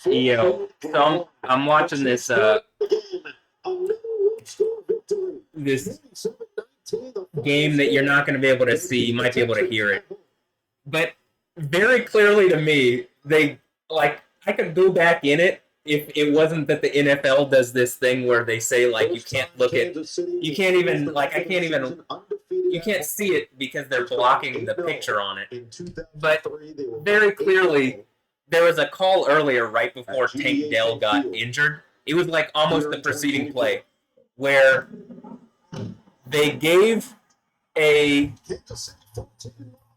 Yo, so I'm watching this game that you're not going to be able to see. You might be able to hear it, but very clearly to me, they like I could go back in it if it wasn't that the NFL does this thing where they say like you can't even you can't see it because they're blocking the picture on it. But very clearly, there was a call earlier right before Tank Dell got injured. It was like almost the preceding play where they gave a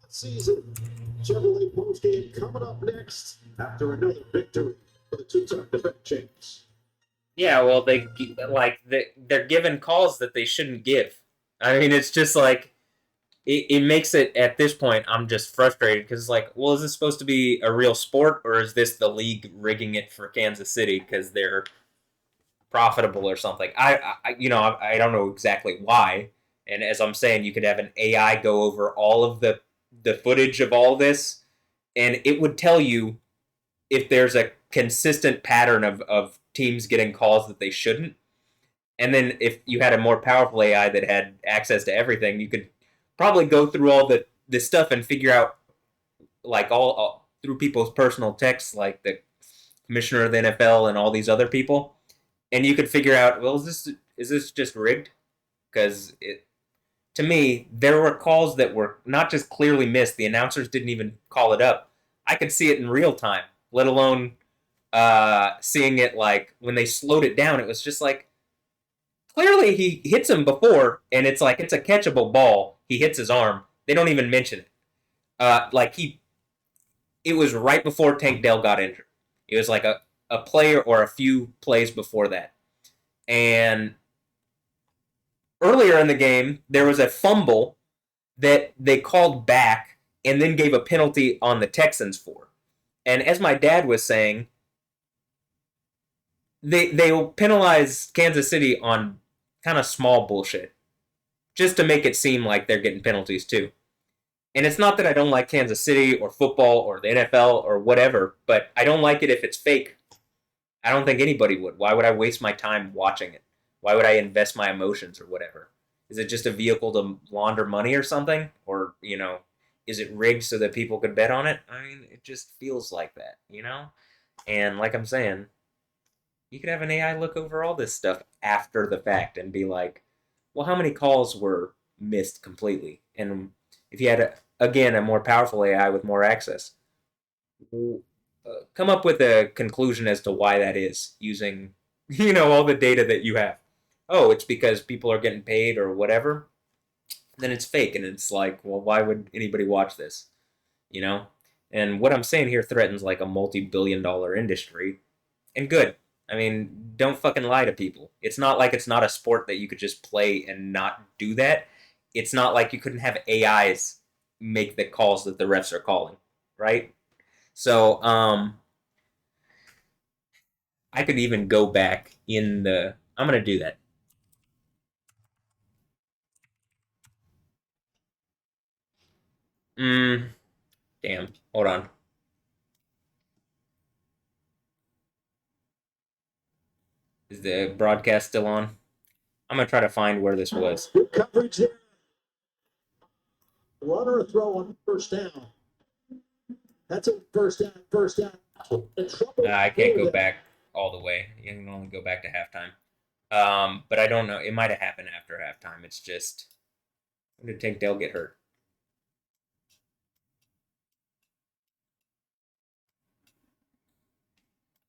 season. Chevrolet postgame coming up next after another victory for the two-time defending champs. Yeah, well, they're given calls that they shouldn't give. I mean, it's just like it makes it at this point. I'm just frustrated because it's like, well, is this supposed to be a real sport or is this the league rigging it for Kansas City because they're profitable or something? I don't know exactly why. And as I'm saying, you could have an AI go over all of the footage of all this, and it would tell you if there's a consistent pattern of teams getting calls that they shouldn't. And then if you had a more powerful AI that had access to everything, you could probably go through all the stuff and figure out like all through people's personal texts, like the commissioner of the NFL and all these other people, and you could figure out, well, is this just rigged? Because to me, there were calls that were not just clearly missed. The announcers didn't even call it up. I could see it in real time, let alone seeing it like when they slowed it down. It was just like clearly he hits him before, and it's like it's a catchable ball. He hits his arm. They don't even mention it. It was right before Tank Dell got injured. It was like a play or a few plays before that. And earlier in the game, there was a fumble that they called back and then gave a penalty on the Texans for. And as my dad was saying, they will penalize Kansas City on kind of small bullshit just to make it seem like they're getting penalties too. And it's not that I don't like Kansas City or football or the NFL or whatever, but I don't like it if it's fake. I don't think anybody would. Why would I waste my time watching it? Why would I invest my emotions or whatever? Is it just a vehicle to launder money or something? Or, is it rigged so that people could bet on it? I mean, it just feels like that, And like I'm saying, you could have an AI look over all this stuff after the fact and be like, well, how many calls were missed completely? And if you had, again, a more powerful AI with more access, come up with a conclusion as to why that is using, all the data that you have. Oh, it's because people are getting paid or whatever. Then it's fake, and it's like, well, why would anybody watch this? And what I'm saying here threatens like a multi-billion-dollar industry, and good. I mean, don't fucking lie to people. It's not like it's not a sport that you could just play and not do that. It's not like you couldn't have AIs make the calls that the refs are calling, right? So, I could even go back in the. I'm gonna do that. Damn. Hold on. Is the broadcast still on? I'm gonna try to find where this was. Good coverage there. Runner throw on first down. That's a first down. I can't go back all the way. You can only go back to halftime. But I don't know. It might have happened after halftime. It's just, when did Tank Dell get hurt?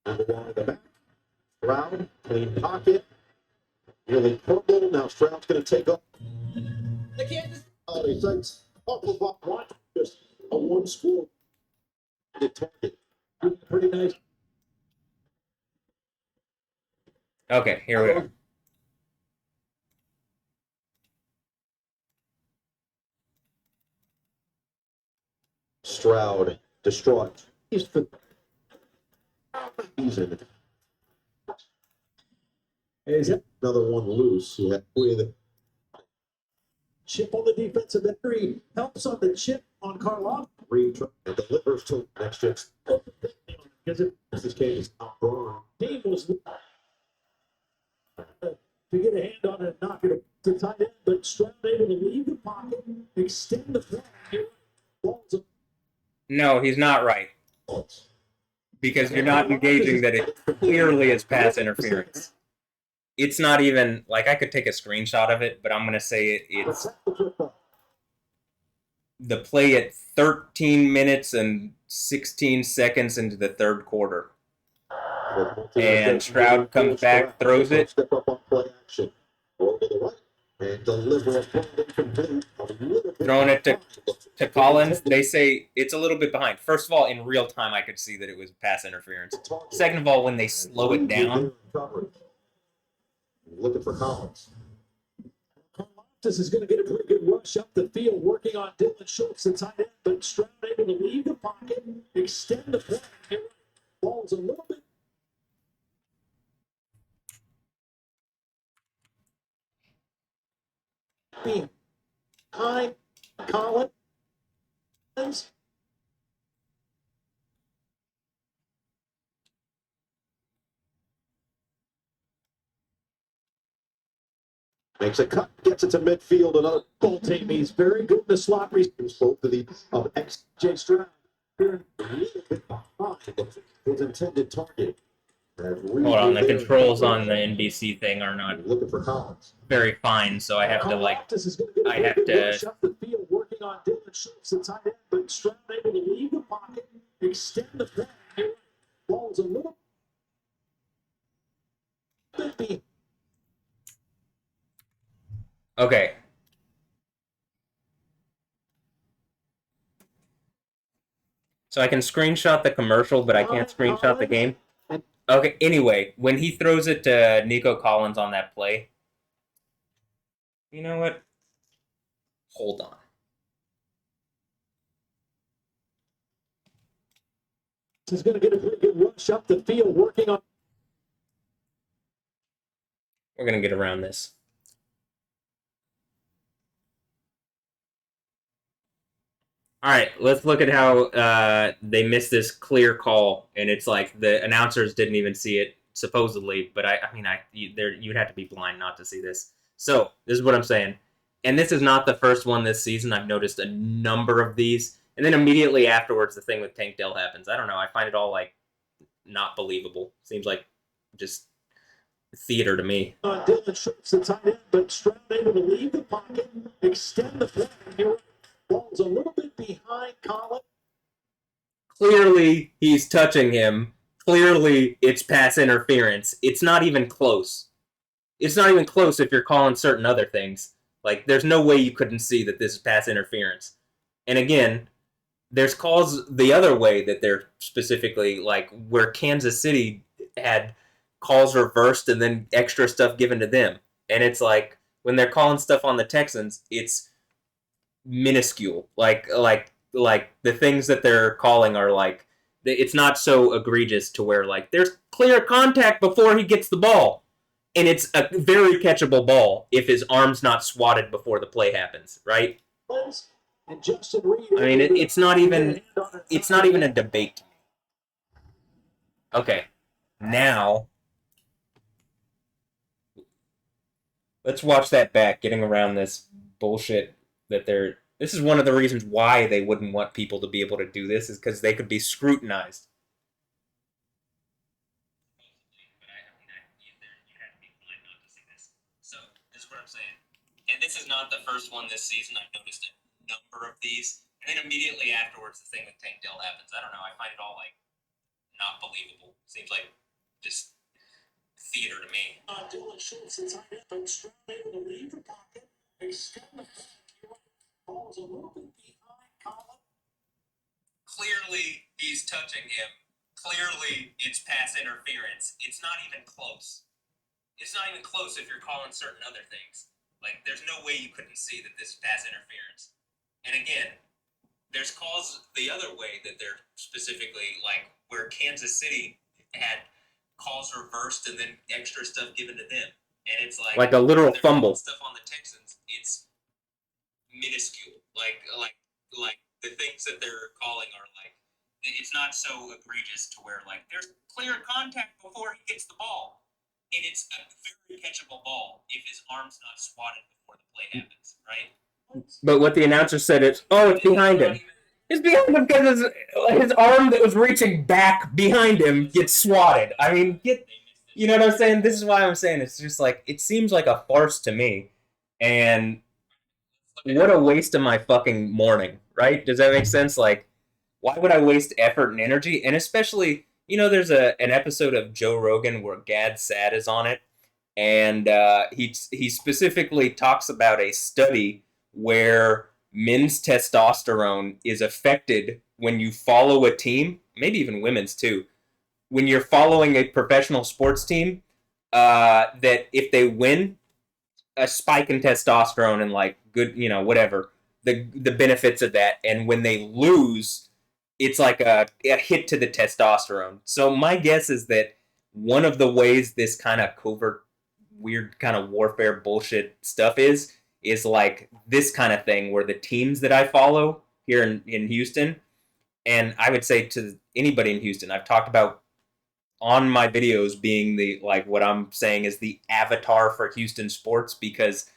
Along the back. Stroud, clean pocket. Really purple. Now Stroud's going to take up. The Kansas City sites off of one. Just a one score. The target. Pretty nice. Okay, here we are. Stroud destroyed. He's in it. Is it another one loose? Yeah, with chip on the defensive end. Reed helps on the chip on Karloff. Reed delivers to next chip. Because this game is not burned. Team was to get a hand on it and knock it to tight end, but Stroud able to leave the pocket, extend the play. No, he's not right. Because you're not engaging that it clearly is pass interference. It's not even, like, I could take a screenshot of it, but I'm going to say it's the play at 13 minutes and 16 seconds into the third quarter. And Stroud comes back, throws it. Throwing it to Collins. They say it's a little bit behind. First of all, in real time, I could see that it was pass interference. Second of all, when they slow it down. Looking for Collins. This is going to get a pretty good rush up the field, working on Dylan Schultz, the tight end, but Stroud able to leave the pocket, extend the play. Ball's a little bit. Behind Collins. Makes a cut, gets it to midfield. Another ball team. He's very good in the slot. Spoke to the X.J. Stroud. Here, a little bit behind his intended target. Hold on, the controls on the NBC thing are not looking for Collins. Very fine, so I have to I have to. Up the field, working on Dylan Schultz, the tight end, but Stroud able to leave the pocket, extend the play. Ball's a little bit. Okay. So I can screenshot the commercial, but I can't screenshot the game. Okay, anyway, when he throws it to Nico Collins on that play, you know what? Hold on. He's going to get a pretty good rush up the field, working on. We're going to get around this. All right, let's look at how they missed this clear call, and it's like the announcers didn't even see it, supposedly. But you'd have to be blind not to see this. So this is what I'm saying, and this is not the first one this season. I've noticed a number of these, and then immediately afterwards, the thing with Tank Dell happens. I don't know. I find it all like not believable. Seems like just theater to me. Dylan Schultz, the tight end, but Stroud able to leave the pocket, extend the play. Ball's a little bit behind Collins. Clearly, he's touching him. Clearly, it's pass interference. It's not even close. It's not even close if you're calling certain other things. Like, there's no way you couldn't see that this is pass interference. And again, there's calls the other way that they're specifically, like, where Kansas City had calls reversed and then extra stuff given to them. And it's like, when they're calling stuff on the Texans, it's minuscule. Like the things that they're calling are like, it's not so egregious to where like there's clear contact before he gets the ball, and it's a very catchable ball if his arm's not swatted before the play happens, right? I mean, it's not even a debate. Okay, now let's watch that back, getting around this bullshit that this is one of the reasons why they wouldn't want people to be able to do this, is because they could be scrutinized. So this is what I'm saying. And this is not the first one this season. I've noticed a number of these. And then immediately afterwards, the thing with Tank Dell happens. I don't know. I find it all like not believable. Seems like just theater to me. Dylan Schultz is able to leave the pocket, extend the ball's a little bit behind Collins. Clearly, he's touching him. Clearly, it's pass interference. It's not even close. It's not even close if you're calling certain other things. Like, there's no way you couldn't see that this is pass interference. And again, there's calls the other way that they're specifically, like, where Kansas City had calls reversed and then extra stuff given to them. And it's like a literal fumble. Stuff on the Texans, it's minuscule. Like the things that they're calling are like It's not so egregious to where like there's clear contact before he gets the ball, and it's a very catchable ball if his arm's not swatted before the play happens, right? But what the announcer said is, oh, it's behind him. It's behind him because his arm that was reaching back behind him gets swatted. I mean, you know what I'm saying? This is why I'm saying it's just like it seems like a farce to me, and what a waste of my fucking morning, right? Does that make sense? Like, why would I waste effort and energy? And especially, there's an episode of Joe Rogan where Gad Saad is on it, and he specifically talks about a study where men's testosterone is affected when you follow a team, maybe even women's too. When you're following a professional sports team, that if they win, a spike in testosterone and like good, whatever the benefits of that, and when they lose, it's like a hit to the testosterone. So my guess is that one of the ways this kind of covert, weird kind of warfare bullshit stuff is like this kind of thing where the teams that I follow here in Houston, and I would say to anybody in Houston, I've talked about on my videos being the like what I'm saying is the avatar for Houston sports, because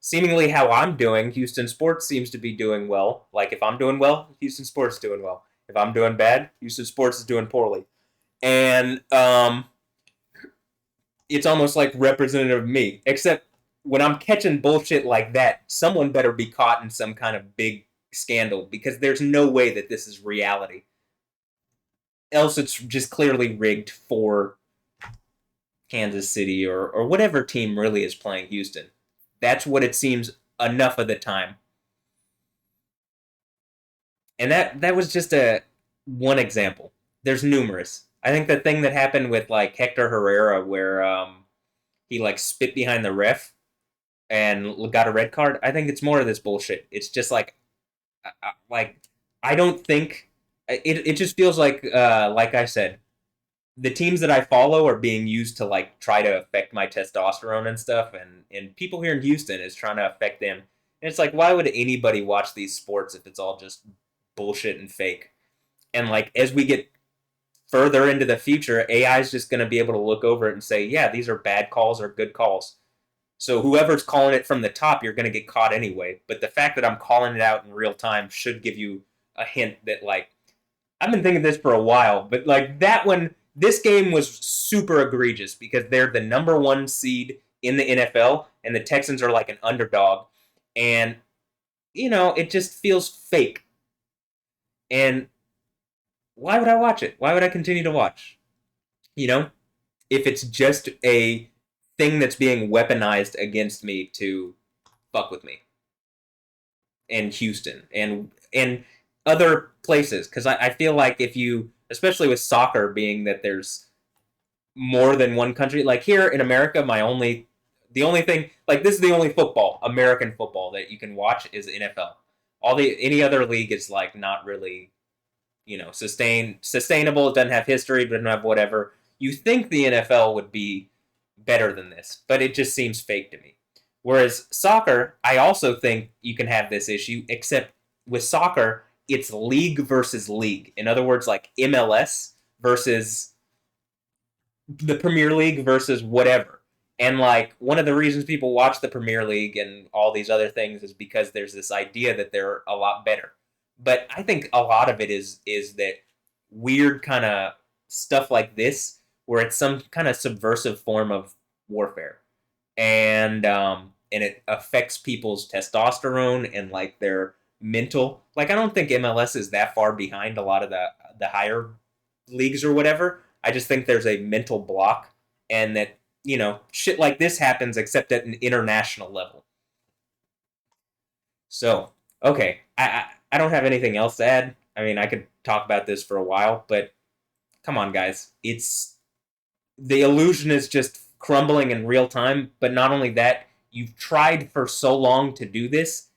seemingly how I'm doing, Houston sports seems to be doing well. Like if I'm doing well, Houston sports is doing well. If I'm doing bad, Houston sports is doing poorly. And it's almost like representative of me. Except when I'm catching bullshit like that, someone better be caught in some kind of big scandal, because there's no way that this is reality. Else it's just clearly rigged for Kansas City or whatever team really is playing Houston. That's what it seems enough of the time. And that was just a one example. There's numerous. I think the thing that happened with like Hector Herrera, where he like spit behind the ref and got a red card. I think it's more of this bullshit. It's just like I don't think it just feels like I said, the teams that I follow are being used to like try to affect my testosterone and stuff, and people here in Houston is trying to affect them. And it's like, why would anybody watch these sports if it's all just bullshit and fake? And like as we get further into the future, AI is just going to be able to look over it and say, yeah, these are bad calls or good calls. So whoever's calling it from the top, you're going to get caught anyway. But the fact that I'm calling it out in real time should give you a hint that like I've been thinking this for a while, but like that one, this game was super egregious because they're the number one seed in the NFL, and the Texans are like an underdog, and it just feels fake. And why would I watch it? Why would I continue to watch? If it's just a thing that's being weaponized against me to fuck with me and Houston and other places, because I feel like if you, especially with soccer being that there's more than one country, like here in America, the only thing, like this is the only American football that you can watch is NFL. Any other league is like not really, sustainable. It doesn't have history, it doesn't have whatever. You think the NFL would be better than this, but it just seems fake to me. Whereas soccer, I also think you can have this issue, except with soccer, it's league versus league. In other words, like MLS versus the Premier League versus whatever. And like one of the reasons people watch the Premier League and all these other things is because there's this idea that they're a lot better. But I think a lot of it is that weird kind of stuff like this, where it's some kind of subversive form of warfare, and it affects people's testosterone and like their mental. Like I don't think MLS is that far behind a lot of the higher leagues or whatever. I just think there's a mental block, and that shit like this happens except at an international level. So okay, I don't have anything else to add. I mean, I could talk about this for a while, but come on, guys, it's the illusion is just crumbling in real time. But not only that, you've tried for so long to do this,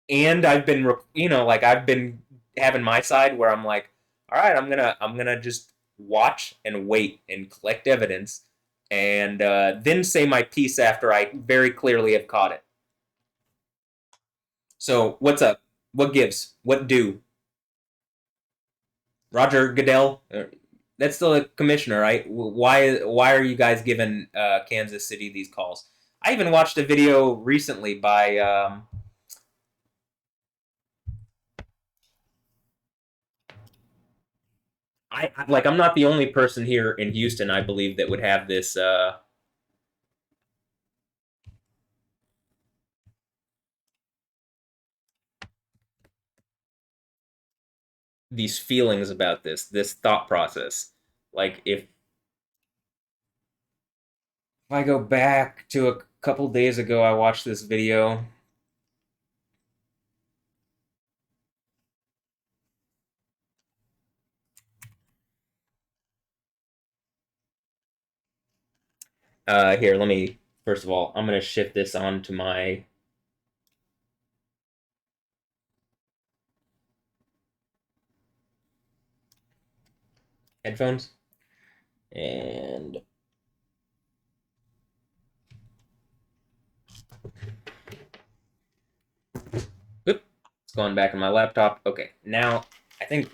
and I've been, like I've been having my side where I'm like, all right, I'm gonna just watch and wait and collect evidence, and then say my piece after I very clearly have caught it. So what's up? What gives? What do? Roger Goodell. That's still a commissioner, right? Why are you guys giving Kansas City these calls? I even watched a video recently by I'm not the only person here in Houston, I believe, that would have this these feelings about this thought process. Like if I go back to a couple days ago, I watched this video. Here, let me first of all, I'm gonna shift this onto my headphones. And oop, it's going back in my laptop. Okay, now I think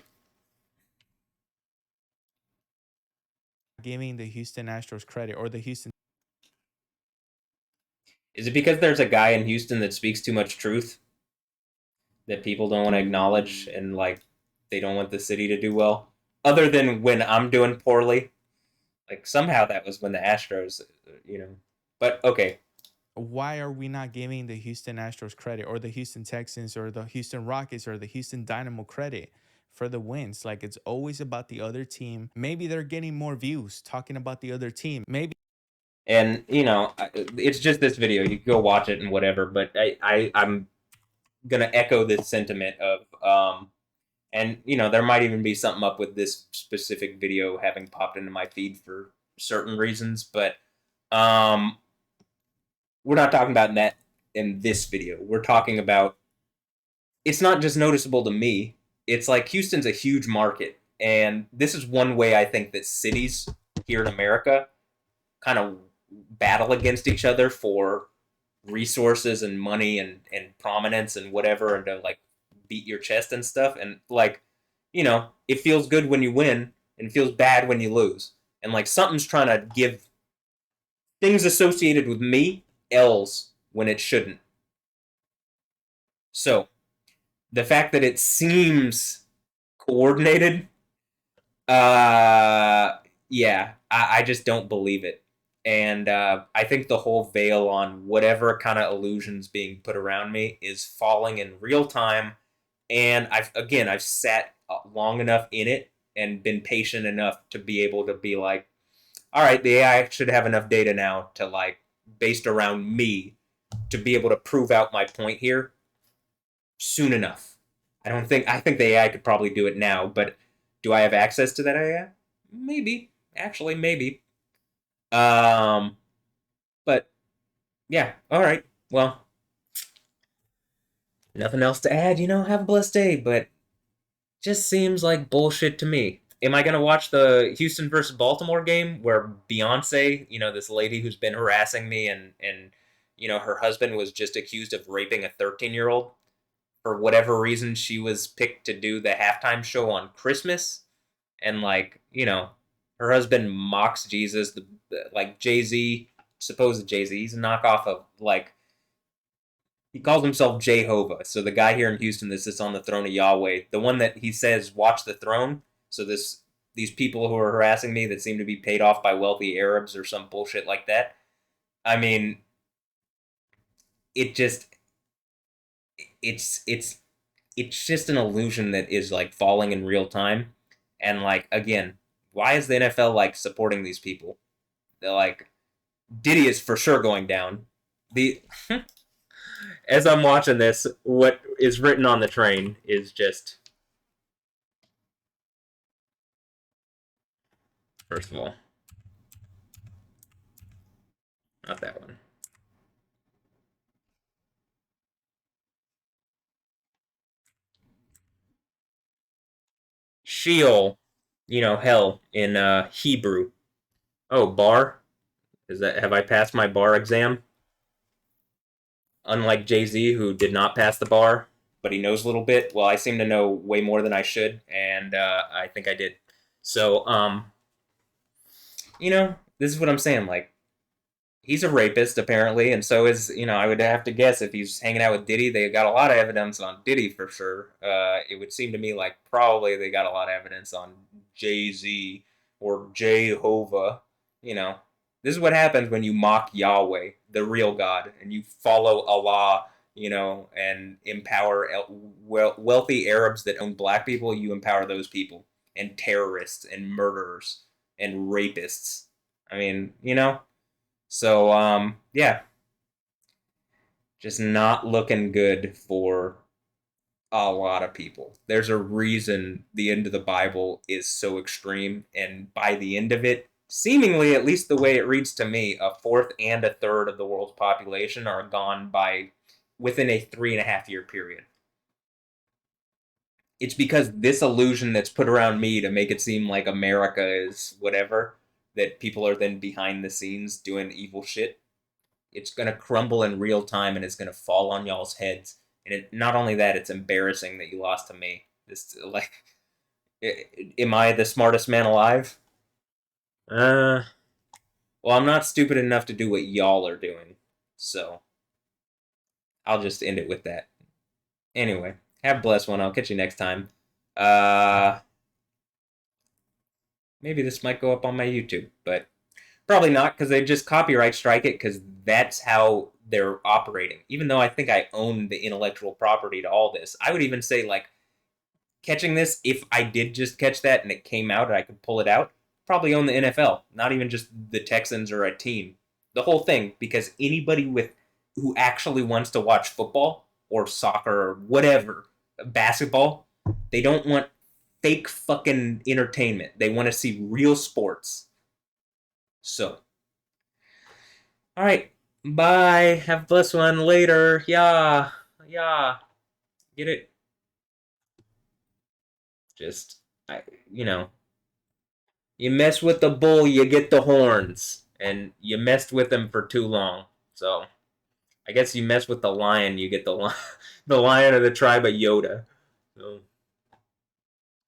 giving the Houston Astros credit or the Houston. is it because there's a guy in Houston that speaks too much truth that people don't want to acknowledge and like they don't want the city to do well? Other than when I'm doing poorly, like somehow that was when the Astros, you know. But okay, Why are we not giving the Houston Astros credit or the Houston Texans or the Houston Rockets or the Houston Dynamo credit for the wins? Like it's always about the other team. Maybe they're getting more views talking about the other team. Maybe. and it's just this video. You can go watch it and whatever. But I'm gonna echo this sentiment of and there might even be something up with this specific video having popped into my feed for certain reasons, but we're not talking about that in this video. We're talking about it's not just noticeable to me. It's like Houston's a huge market, and this is one way I think that cities here in America kind of battle against each other for resources and money and prominence and whatever, and to like beat your chest and stuff. And like, it feels good when you win and it feels bad when you lose. And like something's trying to give things associated with me L's when it shouldn't. So the fact that it seems coordinated, yeah, I just don't believe it. And I think the whole veil on whatever kind of illusions being put around me is falling in real time. And I've sat long enough in it and been patient enough to be able to be like, all right, the AI should have enough data now to like based around me to be able to prove out my point here soon enough. I think the AI could probably do it now, but do I have access to that AI? Maybe. Actually, maybe. But yeah, all right. Well, nothing else to add, have a blessed day, but just seems like bullshit to me. Am I going to watch the Houston versus Baltimore game where Beyonce, this lady who's been harassing me and her husband was just accused of raping a 13-year-old? For whatever reason, she was picked to do the halftime show on Christmas. And, like, her husband mocks Jesus, like Jay-Z, supposed Jay-Z. He's a knockoff of, like, he calls himself Jehovah. So the guy here in Houston that sits on the throne of Yahweh, the one that he says, watch the throne. So these people who are harassing me that seem to be paid off by wealthy Arabs or some bullshit like that. I mean, it just it's just an illusion that is like falling in real time. And like again, why is the NFL like supporting these people? They're like Diddy is for sure going down. The As I'm watching this, what is written on the train is just first of all, not that one. Sheol, hell in Hebrew. Oh, bar? Have I passed my bar exam? Unlike Jay-Z, who did not pass the bar. but he knows a little bit. Well, I seem to know way more than I should, and I think I did. So, this is what I'm saying. Like, he's a rapist apparently, and so is I would have to guess if he's hanging out with Diddy. They got a lot of evidence on Diddy for sure. It would seem to me like probably they got a lot of evidence on Jay-Z or Jehovah. This is what happens when you mock Yahweh, the real God, and you follow Allah. And empower wealthy Arabs that own black people. You empower those people, and terrorists and murderers and rapists. I mean, So, yeah, just not looking good for a lot of people. There's a reason the end of the Bible is so extreme, and by the end of it, seemingly, at least the way it reads to me, a fourth and a third of the world's population are gone by within a 3.5-year period. It's because this illusion that's put around me to make it seem like America is whatever, that people are then behind the scenes doing evil shit. It's going to crumble in real time, and it's going to fall on y'all's heads. And not only that, it's embarrassing that you lost to me. Am I the smartest man alive? Well, I'm not stupid enough to do what y'all are doing. So, I'll just end it with that. Anyway, have a blessed one. I'll catch you next time. Maybe this might go up on my YouTube, but probably not, because they just copyright strike it, because that's how they're operating. Even though I think I own the intellectual property to all this, I would even say, like, catching this, if I did just catch that and it came out and I could pull it out, probably own the NFL, not even just the Texans or a team. The whole thing, because anybody who actually wants to watch football or soccer or whatever, basketball, they don't want fake fucking entertainment. They want to see real sports. So, all right, bye. Have a blessed one. Later. Yeah. Get it? Just, you mess with the bull, you get the horns, and you messed with him for too long. So, I guess you mess with the lion, you get the the lion of the tribe of Yoda. So,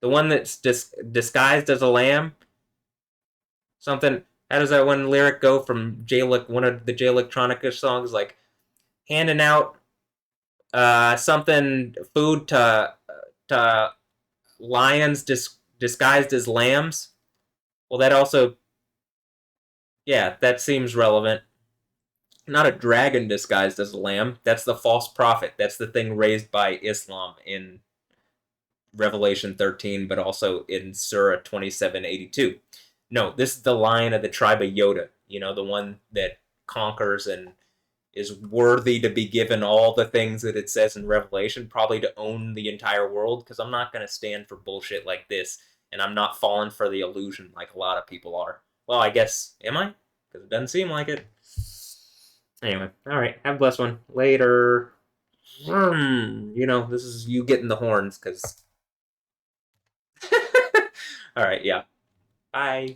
the one that's disguised as a lamb. Something. How does that one lyric go from one of the Jay Electronica songs? Like, handing out something, food to lions disguised as lambs. Well, that also, yeah, that seems relevant. Not a dragon disguised as a lamb. That's the false prophet. That's the thing raised by Islam in Revelation 13, but also in Surah 2782. No, this is the lion of the tribe of Yoda. The one that conquers and is worthy to be given all the things that it says in Revelation, probably to own the entire world, because I'm not going to stand for bullshit like this, and I'm not falling for the illusion like a lot of people are. Well, I guess, am I? Because it doesn't seem like it. Anyway, all right, have a blessed one. Later. This is you getting the horns, because... All right, yeah. Bye.